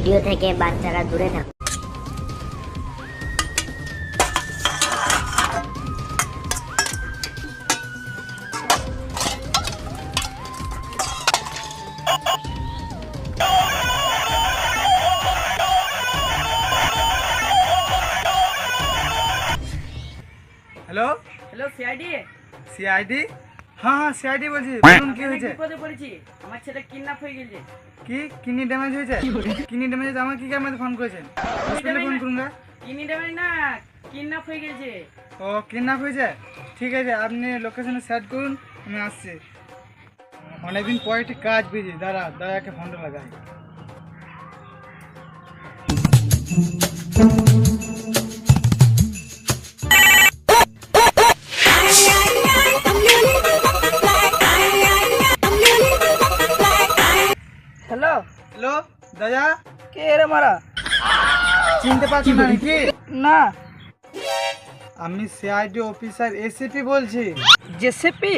Video থেকে বাচ্চারা দূরে থাকুক। Hello hello CID. সিআইডি? হ্যাঁ হ্যাঁ সিআইডি বলছি, বলুন কি হয়েছে? বিপদে পড়েছি, আমার ছেলে কিডন্যাপ হয়ে গেছে। কি কিডনি ড্যামেজ হয়েছে? কিডনি ড্যামেজ হয়েছে, আমার কি ক্যামেরা ফোন করেছেন? হসপিটালে ফোন করুন গা। কিডনি ড্যামেজ না, কিডন্যাপ হয়ে গেছে। ও কিডন্যাপ হয়েছে, ঠিক আছে আপনি লোকেশনে সেট করুন, আমি আসছি। অনেকদিন পরে একটি কাজ পেয়েছি, দাদাকে ফোনটা লাগাই। হ্যালো হ্যালো দাদা, কে রে মারা? চিনতে পারছি না নাকি? না। আমি সিআইডি অফিসার এসিপি বলছি। জেসিপি?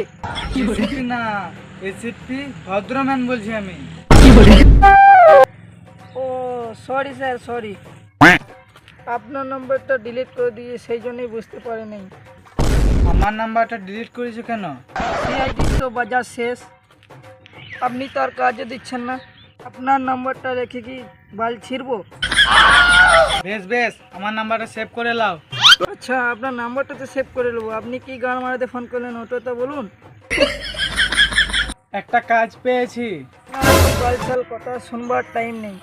এসিপি না, এসিপি ভদ্রম্যান বলছি আমি। ও সরি স্যার, সরি। আপনার নম্বরটা ডিলিট করে দিয়ে সেই জন্যই বুঝতে পারিনি। আমার নাম্বারটা ডিলিট করেছো কেন? সিআইডি তো বাজার শেষ, আপনি তো আর কাজও দিচ্ছেন না, আপনার নাম্বারটা রেখে কি বাল ছিড়বো? বেশ বেশ, আমার নাম্বারটা সেভ করে নাও। আচ্ছা, আপনার নাম্বারটা তো সেভ করে নেবো। আপনি কি গান মারাতে ফোন করলেন ওটা তো বলুন। একটা কাজ পেয়েছি। কালচাল কথা শুনবার টাইম নেই।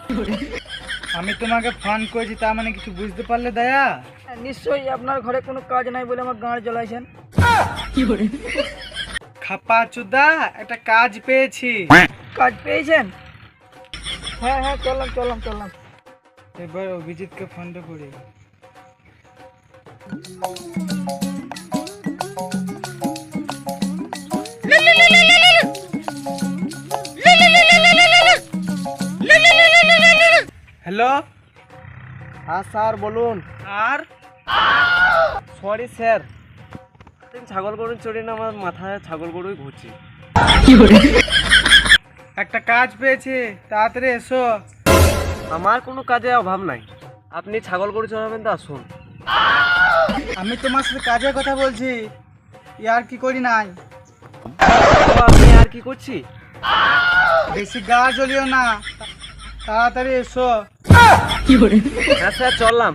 আমি তোমাকে ফোন করেছি, তার মানে কিছু বুঝতে পারলে দয়া? নিশ্চয়ই আপনার ঘরে কোনো কাজ নাই বলে আমার গাঁড় জ্বলাইছেন। খাপা চুদা, একটা কাজ পেয়েছি। কাজ পেয়েছেন? হ্যাঁ হ্যাঁ, চললাম। এবার অভিজিৎকে ফোনটা করি। হ্যালো, হ্যাঁ স্যার বলুন। আর সরি স্যার, ছাগল গরু চড়ি না, আমার মাথায় ছাগল গরুই ঘুরছি। একটা কাজ পেয়েছি, তাড়াতাড়ি এসো। আমার কোনো কাজে অভাব নাই, আপনি ছাগল গরু চড়াবেন তো আসুন। আমি তোমার সাথে কাজের কথা বলছি, ইয়ার কি করি নাই। তো আমি আর কি করছি? বেশি গা জ্বলিও না, তাড়াতাড়ি এসো। হ্যাঁ স্যার চললাম।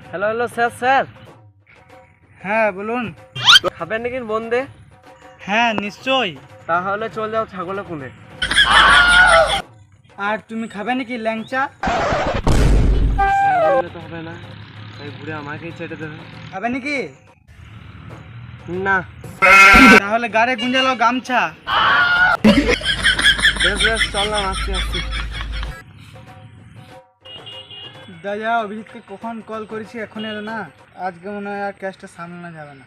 হ্যালো স্যার, হ্যাঁ বলুন। খাবেন নাকি বন্ধে? হ্যাঁ নিশ্চয়ই। তাহলে চল যাও ছাগলে কোনে। আর তুমি খাবে নাকি ল্যাংচা? বললে তো হবে না, তাই ঘুরে আমাকেই চেটে দেবে। খাবে নাকি? না। তাহলে গাড়ে গুঞ্জালো গামছা। বেশ চললাম, আসছি। দাদা অভিজিৎকে কখন কল করেছি, এখন এলো না। আজকে মনে হয় আর ক্যাশটা সামলানো যাবে না।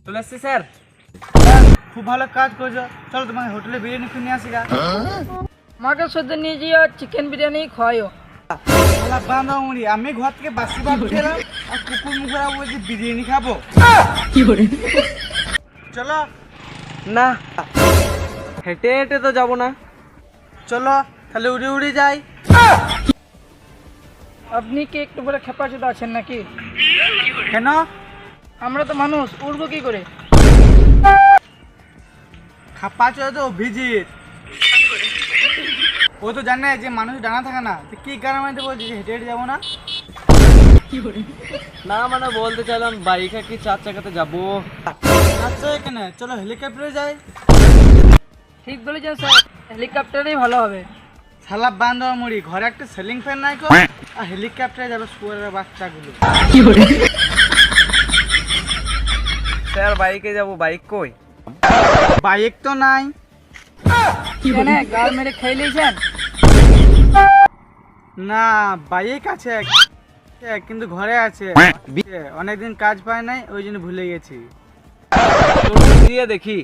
চলে আসছি স্যার। খুব ভালো কাজ করছো, চলো তোমাকে হোটেলে বিরিয়ানি কিনে আসি গা। মাকে সদ্য নিয়ে গিয়ে চিকেন বিরিয়ানি খাওয়াইও। শালা বাঁধা মুড়ি, আমি ঘর থেকে বাসি ভাত খেলাম আর কুকুর মুখরা বলছি বিরিয়ানি খাবো। চলো। না, হেঁটে হেঁটে তো যাবো না। চলো তাহলে উড়ে যাই। আপনি কি একটু বলে খেপাচোদ আছেন নাকি? কেন? আমরা তো মানুষ, উড়বো কি করে? খাপা চলে তো অভিজিৎ, ও তো জানে যে মানুষ ডানা থাকে না, তো কি কারণে বলছি যে হেঁটে হেঁটে যাবো না? না মানে বলতে চাইলাম বাইকে কি 4 চাকাতে যাবো। আচ্ছা এখানে চলো হেলিকপ্টারে যাই। ঠিক বলেছেন স্যার, হেলিকপ্টারেই ভালো হবে। শালা বান্ধব মুড়ি, ঘরে একটা সিলিং ফ্যান নাই কো, আর হেলিকপ্টারে যাবে শুয়ারের বাচ্চাগুলো। স্যার বাইকে যাবো, বাইক কই? বাইক তো নাই। কেন, গাল মেরে খেয়ে নিয়েছেন? না বাইক আছে কিন্তু ঘরে আছে, অনেকদিন কাজ পায় নাই, ওই জন্য ভুলে গেছি। দিয়ে দেখি।